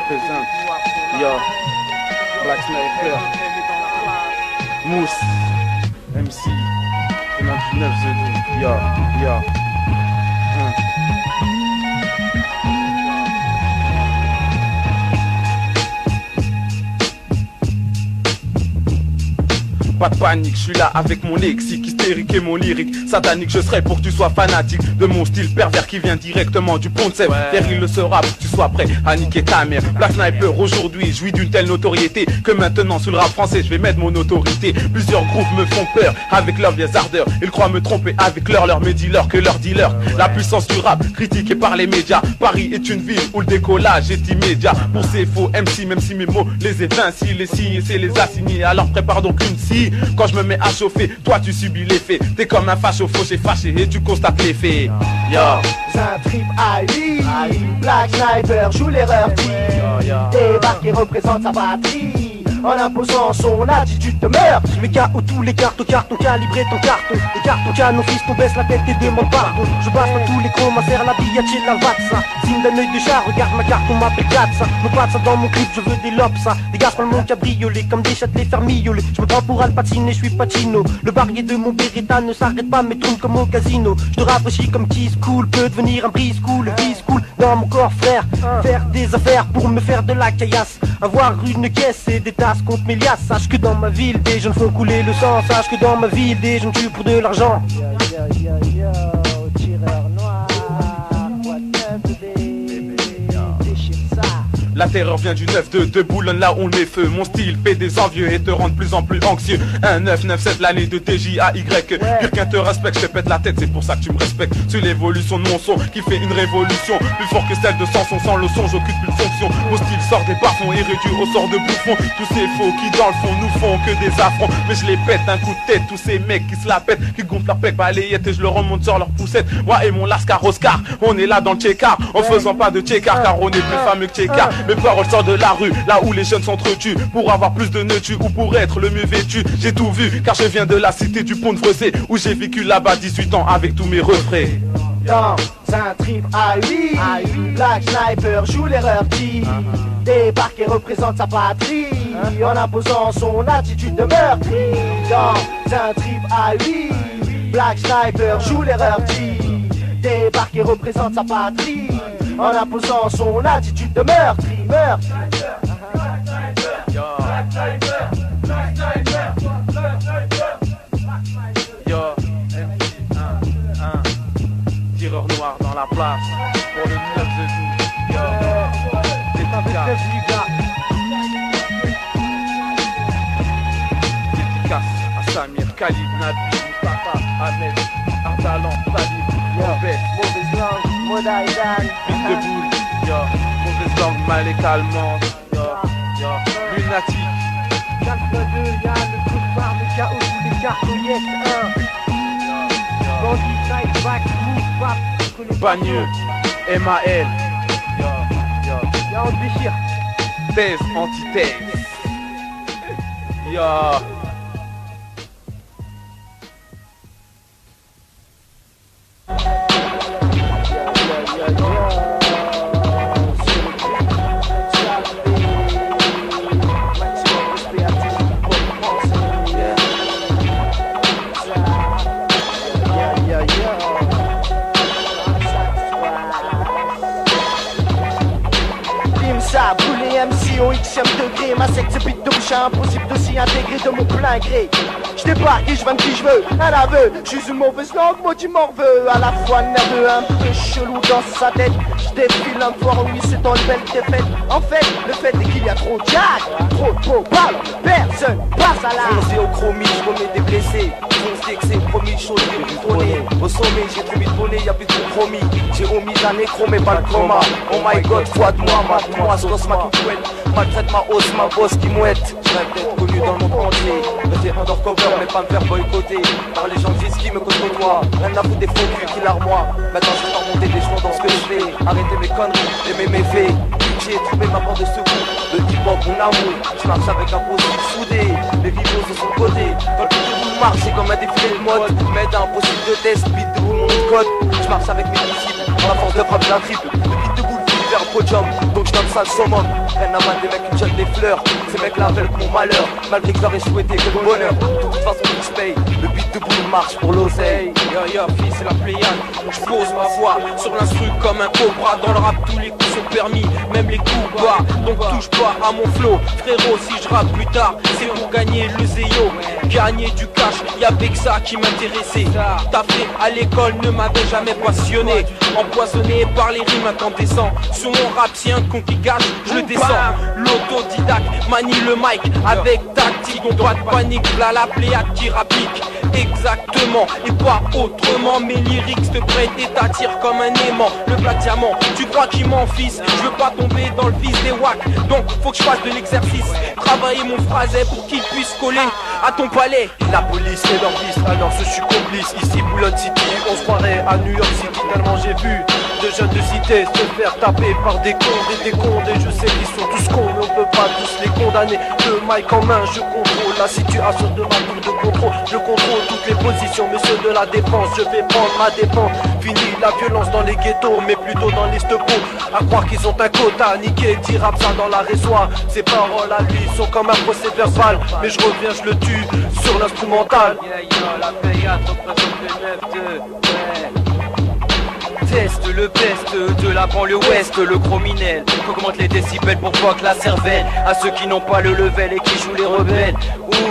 représente. Yo, Black Sniper, Mousse, MC, venant du 9-2. Yo, yo. Pas de panique, je suis là avec mon lexique hystérique et mon lyrique satanique. Je serai pour que tu sois fanatique de mon style pervers qui vient directement du pont de Sèvres. Car il le sera pour que tu sois prêt à niquer ta mère. Black Sniper aujourd'hui jouit d'une telle notoriété que maintenant sur le rap français je vais mettre mon autorité. Plusieurs groupes me font peur avec leur vieille ardeur. Ils croient me tromper avec leur mais dis-leur que leur dealer. La puissance du rap critiquée par les médias. Paris est une ville où le décollage est immédiat. Pour ces faux MC, même si mes mots les évincient, les signes c'est les assignés. Alors prépare donc une scie. Quand je me mets à chauffer, toi tu subis l'effet. T'es comme un facho fauché fâché et tu constates les faits. Yo. C'est un trip Ivy. Black Sniper joue l'erreur T. Débarque et représente sa patrie en imposant son attitude de meurtre. Je mets KO tous les cartons calibré ton carton. Les cartons canon fils, on baisse la tête et demande pardon. Je passe dans tous les cons, ma serre la billette chez la vatsa. Signe d'un œil de chat, regarde ma carte, on m'appelle Gatsa. Me passe ça dans mon clip, je veux des lobes ça. Des gars prennent mon cabriolet comme des châtelets fermiolés. Je me prends pour Al Pacino, je suis Pacino. Le barrier de mon Beretta ne s'arrête pas mais tourne comme au casino. Je te rafraîchis comme Kiss Cool, peut devenir un brise cool. Brise cool dans mon corps frère. Faire des affaires pour me faire de la caillasse. Avoir une caisse et des tasses contre mes liasses. Sache que dans ma ville des jeunes font couler le sang. Sache que dans ma ville des jeunes tuent pour de l'argent. Tireur noir, quoi de neuf bébé, déchire ça. La terreur vient du 9-2, de Boulogne là on met feu. Mon style fait des envieux et te rend de plus en plus anxieux. Un 9-9-7 l'année de TJAY. Quelqu'un te respecte, je te pète la tête, c'est pour ça que tu me respectes. C'est l'évolution de mon son qui fait une révolution. Plus fort que celle de Samson, sans le son j'occupe une fonction. Mon style sort des bas-fonds et réduit au sort de bouffon. Tous ces faux qui dans le fond nous font que des affronts. Mais je les pète d'un coup de tête, tous ces mecs qui se la pètent, qui gonflent leur pec balayette et je le remonte sur leur poussette. Moi et mon Lascar Oscar, on est là dans le check-car, en faisant pas de check-car car on est plus fameux que check-car. Mes paroles sortent de la rue, là où les jeunes s'entretuent. Pour avoir plus de nœuds ou pour être le mieux vêtu. J'ai tout vu, car je viens de la cité du pont de Freusé, où j'ai vécu là-bas 18 ans avec tous mes refrains. Dans un trip Ivy, Black Sniper joue l'erreur T. Débarque et représente sa patrie en imposant son attitude de meurtrier. Dans un trip Ivy, Black Sniper joue l'erreur T. Débarque et représente sa patrie en imposant son attitude de meurtrier. Yo, tireur noir dans la place pour le 9 de Yo, dédicace à Samir, Khalid, Nabi, Mustafa, Ahmed, Ardalan, Salim, Robert, Mauvaise langue, Modaïdan, Vite de boule, yo, mauvaise langue, mal et calmante, yo, lunatique. Calme 2, y'a le coup de barre, le KO tous les cartonnettes 1. Bandit, night, back, move, pap. Bagneux, MAL, Y'a on déchire. thèse, antithèse. Yo. Brûlé MC au xème degré, ma secte c'est bite de bouche, impossible de s'y intégrer de mon plein gré. Je débarque et je vends qui je veux, un aveu. Je suis une mauvaise langue, maudit morveux. À la fois nerveux, un peu chelou dans sa tête. Je défile un soir, oui c'est dans le bel défaite. En fait, le fait est qu'il y a trop de jack, trop de beaux balles, personne passe à la. Foncé au chromie, je remets des blessés. Foncé que c'est promis, chose j'ai plus trôné. Au sommet, j'ai trop mis de bonnet, y'a plus de compromis. J'ai omis un nécro, mais pas le chroma. Oh my god, foi de moi, mate-moi, sauce ma couette. Maltraite ma hausse, ma bosse qui mouette. Je rêve d'être connu dans le monde entier. Rester undercover, mais pas me faire boycotter par les gens de qui me côtoient. Rien à foutre des faux culs qui l'armoient. Maintenant je vais remonter des chevaux dans ce que je fais. Arrêtez mes conneries, aimer mes faits. J'ai trouvé ma porte de secours. Le hip-hop, mon amour. Je marche avec un possible soudé. Les vivos de son côté. Quand le beat de boule marche, c'est comme un défilé de mode. M'aide un possible de test, beat de boule, mon code. Je marche avec mes disciples. Dans la force de frappe d'un triple. Le beat de boule, file vers podium, donc je donne ça le summum. Rien à battre des mecs qui me jettent des fleurs, ces mecs là veulent mon malheur, malgré que je leur ai souhaité que le bonheur. De toute façon ils se payent, le beat debout marche pour l'oseille. Yo fils c'est la Pléiade, je pose ma voix sur l'instru comme un cobra. Dans le rap tous les coups sont permis, même les coups bas. Donc touche pas à mon flow, frérot si je rappe plus tard, c'est pour gagner le zéyo. Gagner du cash, y'avait que ça qui m'intéressait. Taffer à l'école ne m'avait jamais passionné. Empoisonné par les rimes incandescents. Sur mon rap si un con qui gâche, je le descends. L'autodidacte manie le mic avec tactique. On doit de panique, là la Pléiade qui rapique. Exactement, et pas autrement. Mes lyrics te prêtent et t'attirent comme un aimant. Le plat diamant, tu crois qu'il m'en fisse. Je veux pas tomber dans le vice des wacks. Donc faut que je fasse de l'exercice. Travailler mon phrasé pour qu'il puisse coller à ton palais. La police est leur vice, alors je suis complice. Ici Boulogne City, on se croirait à New York City. Tellement j'ai vu de jeunes de cité se faire taper par des condes et des condes. Et je sais qu'ils sont tous cons, mais on peut pas tous les condamner. Le mic en main, je contrôle la situation de ma tour de contrôle. Je contrôle toutes les positions, monsieur de la défense. Je vais prendre ma défense. Fini la violence dans les ghettos, mais plutôt dans les stepos. À croire qu'ils ont un quota, niqué, dit rap ça dans la résoie. Ses paroles à lui sont comme un procès verbal. Mais je reviens, je le tue sur l'instrumental. La Pléiade représente le 9-2. Teste le best de la banlieue ouest, le criminel augmente les décibels pour toi que la cervelle. À ceux qui n'ont pas le level et qui jouent les rebelles.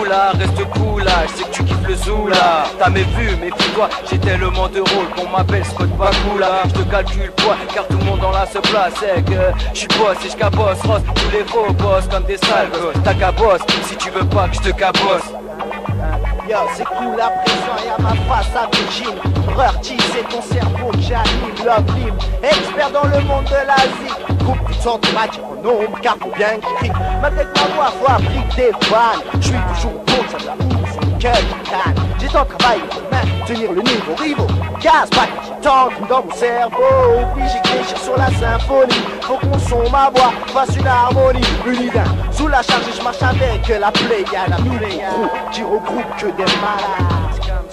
Oula, reste cool là, je sais que tu kiffes le zoo là. T'as mes vues, méfie-toi, j'ai tellement de rôles qu'on m'appelle Scott Bakula. Je te calcule pas, car tout le monde dans la se place. C'est que je suis boss et je cabosse, Ross, tous les faux boss comme des sales gosses. T'as cabosse, si tu veux pas que je te cabosse. Yo, c'est cool à présent, y'a ma face à Virgin. Rurty, c'est ton cerveau que j'anime. Love Lim, expert dans le monde de l'Asie. Coupe du centre match en nombre, car faut bien qu'il crie. Malgré que ma voix fabrique des fans, je suis toujours bon, ça me la ouvre sur le cœur qui canne. J'ai tant travaillé pour maintenir le niveau rivaux. Casse pas qui tente dans mon cerveau. Obligé que j'échire sur la symphonie. Faut qu'on son ma voix, fasse une harmonie. Unida, sous la charge, je marche avec la Pléiade. Nous les groupe, dire au groupe que des malades.